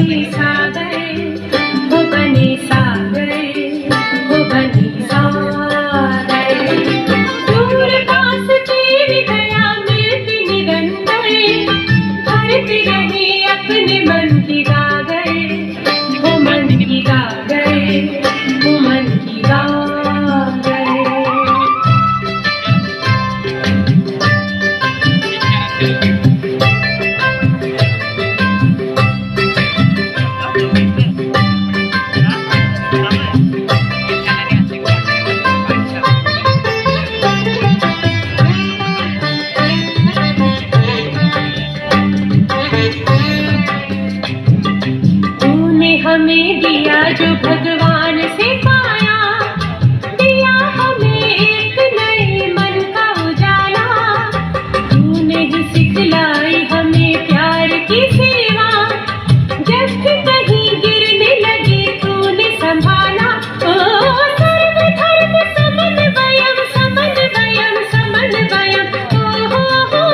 बनी सागर, वो बनी सागर, वो बनी सागर। दूर पास तेरी दया मिलती निरंतर, भरती रही अपने मन की गागर, वो मन की गागर, वो मन की गागर। हमें दिया जो भगवान से पाया, दिया हमें एक नए मन का उजाला। तूने ही सिखलाई हमें प्यार की सेवा, जब भी कहीं गिरने लगे तूने संभाला। ओ सर्व धर्म समन्वयम् समन्वयम् समन्वयम्, ओ हो।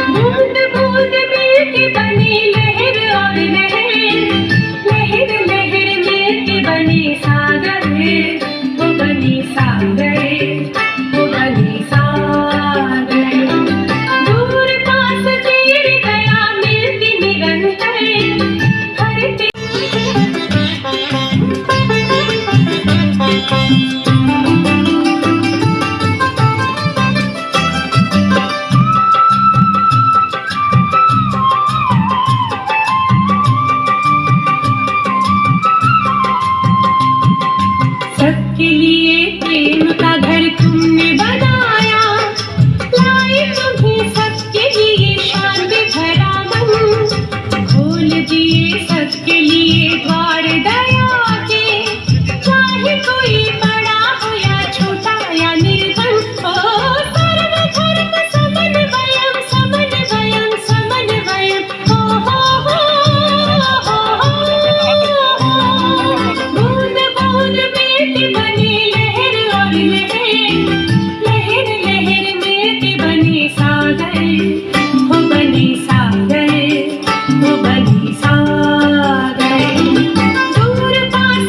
बूंद बूंद मिलके बनी लहर और लहर, लहर लहर मिलके बनी सागर, वो बनी सागर, वो बनी सागर। दूर पास तेरी दया मिलती निरंतर, भरती सबके लिए प्रेम का घर तुमने बनाया, लाए तुम्हें सबके लिए शांति भरा मन। खोल दिए सबके लिए द्वार दया के, चाहे कोई बड़ा हो या छोटा या निर्धन। ओ सर्व धर्म समन्वयम् समन्वयम् समन्वयम्, ओ हो। बूंद बूंद मिलके बनी लहर और लहर, लहर लहर मिलके बनी सागर, वो बनी सागर, वो बनी सागर। दूर पास